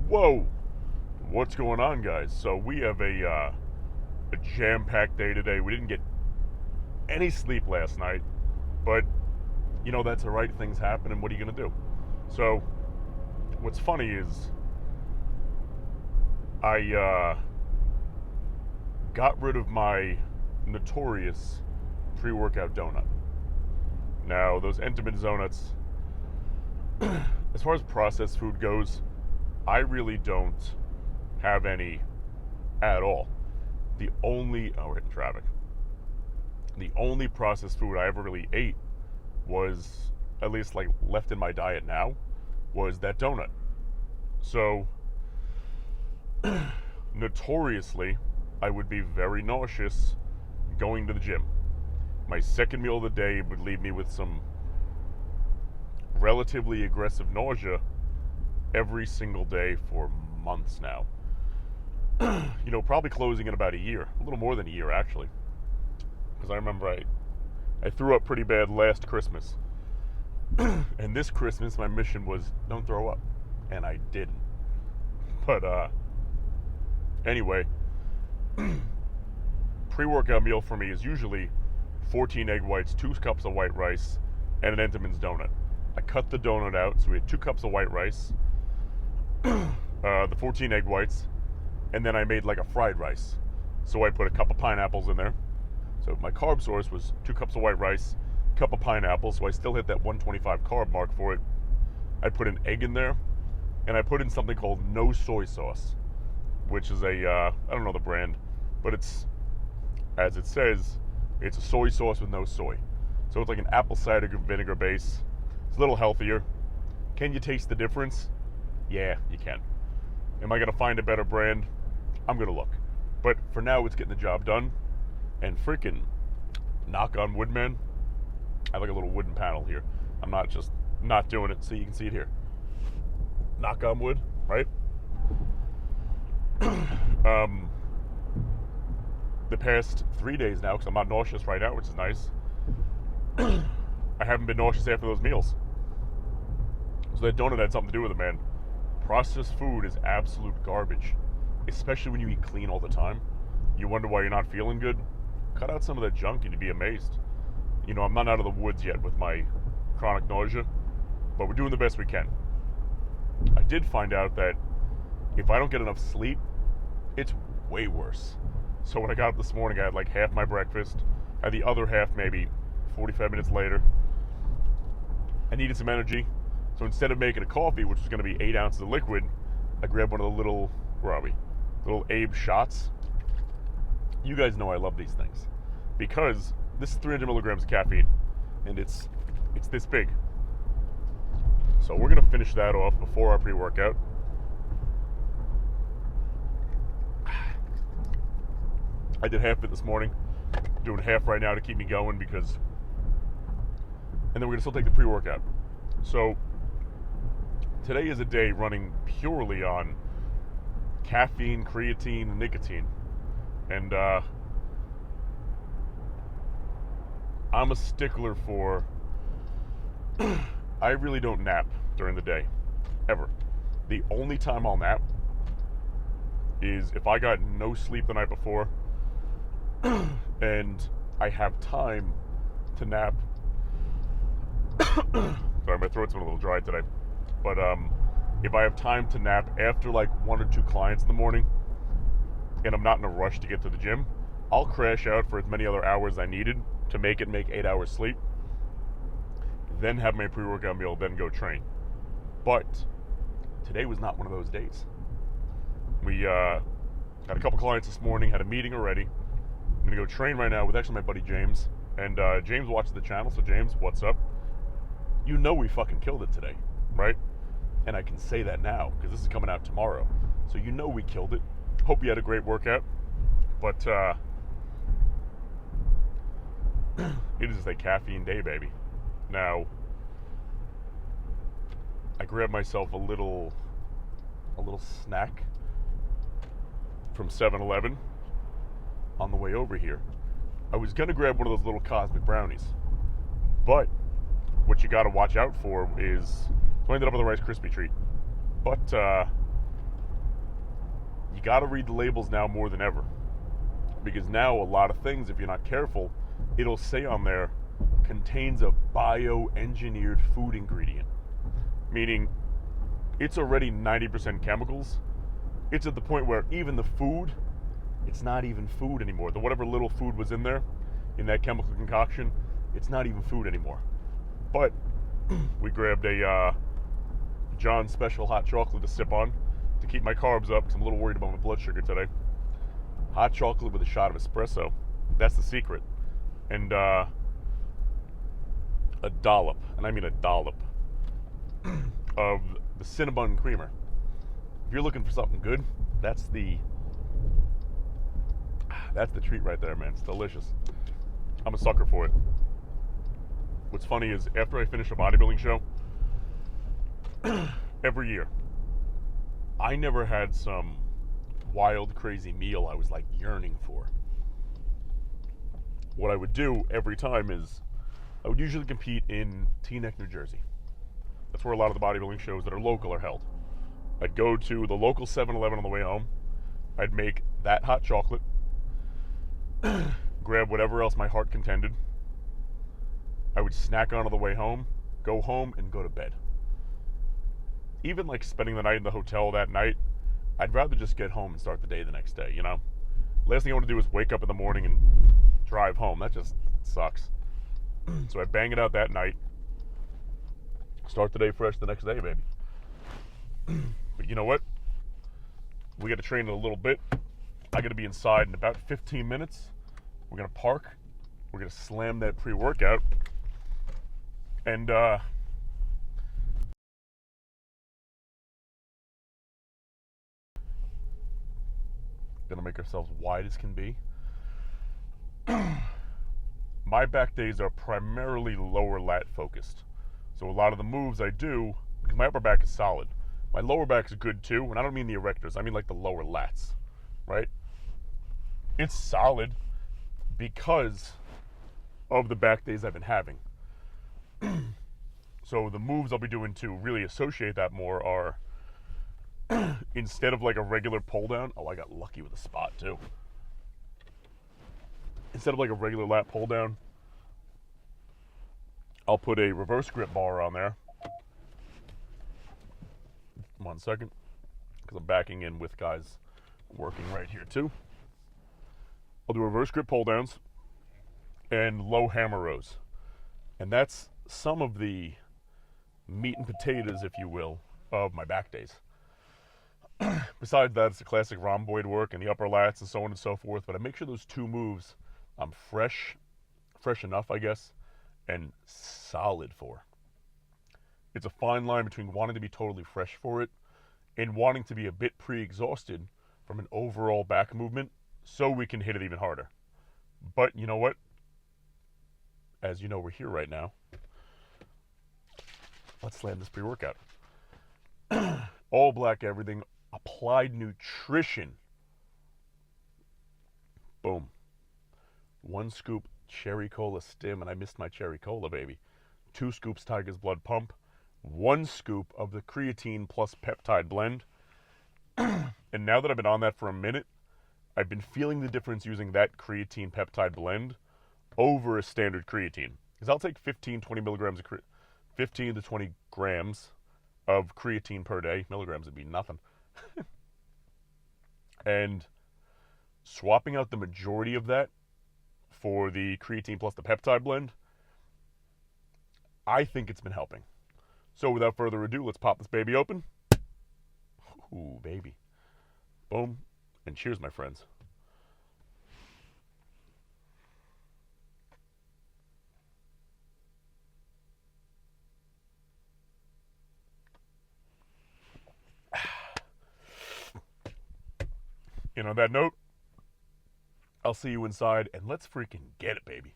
Whoa! What's going on, guys? So we have a jam-packed day today. We didn't get any sleep last night, but that's all right. Things happen, and what are you gonna do? So what's funny is I got rid of my notorious pre-workout donut. Now those Entenmann's donuts, as far as processed food goes, I really don't have any at all. We're hitting traffic. The only processed food I ever really ate was, at least like left in my diet now, was that donut. So, notoriously, I would be very nauseous going to the gym. My second meal of the day would leave me with some relatively aggressive nausea every single day for months now. Probably closing in about a year, a little more than a year actually. Because I remember I threw up pretty bad last Christmas. And this Christmas my mission was don't throw up. And I didn't. But anyway, pre-workout meal for me is usually 14 egg whites, 2 cups of white rice, and an Entenmann's donut. I cut the donut out, so we had 2 cups of white rice, the 14 egg whites, and then I made like a fried rice. So I put a cup of pineapples in there. So my carb source was 2 cups of white rice, cup of pineapples, so I still hit that 125 carb mark for it. I put an egg in there, and I put in something called no soy sauce, which is I don't know the brand, but it's, as it says, it's a soy sauce with no soy. So it's like an apple cider vinegar base. It's a little healthier. Can you taste the difference? Yeah, you can. Am I going to find a better brand? I'm going to look. But for now, it's getting the job done. And freaking, knock on wood, man. I have like a little wooden panel here. I'm not doing it so you can see it here. Knock on wood, right? The past 3 days now, because I'm not nauseous right now, which is nice. I haven't been nauseous after those meals. So that donut had something to do with it, man. Processed food is absolute garbage, especially when you eat clean all the time. You wonder why you're not feeling good. Cut out some of that junk and you'd be amazed. I'm not out of the woods yet with my chronic nausea, but we're doing the best we can. I did find out that if I don't get enough sleep, it's way worse. So when I got up this morning, I had like half my breakfast, had the other half maybe 45 minutes later. I needed some energy, so instead of making a coffee, which was going to be 8 ounces of liquid, I grabbed one of the little, little Abe shots. You guys know I love these things because this is 300 milligrams of caffeine, and it's this big. So we're going to finish that off before our pre-workout. I did half of it this morning, doing half right now to keep me going and then we're going to still take the pre-workout. So today is a day running purely on caffeine, creatine, and nicotine. And I'm a stickler for I really don't nap during the day, ever. The only time I'll nap is if I got no sleep the night before and I have time to nap. Sorry, my throat's been a little dry today. But if I have time to nap after like 1 or 2 clients in the morning and I'm not in a rush to get to the gym, I'll crash out for as many other hours as I needed to make 8 hours sleep, then have my pre-workout meal, then go train. But today was not one of those days. We had a couple clients this morning, had a meeting already. I'm going to go train right now with actually my buddy James. And James watches the channel, so James, what's up? We fucking killed it today, right? And I can say that now, because this is coming out tomorrow. So we killed it. Hope you had a great workout. But it is a caffeine day, baby. Now, I grabbed myself a little snack from 7-Eleven on the way over here. I was going to grab one of those little cosmic brownies, but what you got to watch out for is, so I ended up with a Rice Krispie treat. But You got to read the labels now more than ever. Because now a lot of things, if you're not careful, it'll say on there, contains a bioengineered food ingredient. Meaning, it's already 90% chemicals. It's at the point where even the food, it's not even food anymore. The whatever little food was in there, in that chemical concoction, it's not even food anymore. But we grabbed a John's Special hot chocolate to sip on to keep my carbs up because I'm a little worried about my blood sugar today. Hot chocolate with a shot of espresso. That's the secret. And a dollop, and I mean a dollop, of the Cinnabon creamer. If you're looking for something good, that's the treat right there, man. It's delicious. I'm a sucker for it. What's funny is after I finish a bodybuilding show, every year, I never had some wild, crazy meal I was like yearning for. What I would do every time is I would usually compete in Teaneck, New Jersey. That's where a lot of the bodybuilding shows that are local are held. I'd go to the local 7-Eleven on the way home. I'd make that hot chocolate, grab whatever else my heart contended. I would snack on the way home, go home, and go to bed. Even like spending the night in the hotel that night, I'd rather just get home and start the day the next day, you know? Last thing I want to do is wake up in the morning and drive home. That just sucks. So I bang it out that night, start the day fresh the next day, baby. But you know what? We got to train in a little bit. I got to be inside in about 15 minutes. We're going to park. We're going to slam that pre-workout. And, gonna make ourselves wide as can be. My back days are primarily lower lat focused. So a lot of the moves I do, because my upper back is solid. My lower back is good too, and I don't mean the erectors, I mean like the lower lats, right? It's solid because of the back days I've been having. So the moves I'll be doing to really associate that more are, instead of like a regular pull down, oh, I got lucky with a spot too. Instead of like a regular lat pull down, I'll put a reverse grip bar on there. 1 second, because I'm backing in with guys working right here too. I'll do reverse grip pull downs and low hammer rows. And that's some of the meat and potatoes, if you will, of my back days. Besides that, it's the classic rhomboid work and the upper lats and so on and so forth. But I make sure those two moves I'm fresh enough, I guess, and solid for. It's a fine line between wanting to be totally fresh for it and wanting to be a bit pre-exhausted from an overall back movement so we can hit it even harder. But you know what? As you know, we're here right now. Let's slam this pre-workout. All black everything. Applied nutrition. Boom. 1 scoop cherry cola stim, and I missed my cherry cola, baby. 2 scoops Tiger's Blood Pump. 1 scoop of the creatine plus peptide blend. And now that I've been on that for a minute, I've been feeling the difference using that creatine peptide blend over a standard creatine. Because I'll take 15 to 20 grams of creatine per day. Milligrams would be nothing. And swapping out the majority of that for the creatine plus the peptide blend, I think it's been helping. So without further ado, let's pop this baby open. Ooh, baby. Boom. And cheers, my friends. And on that note, I'll see you inside, and let's freaking get it, baby.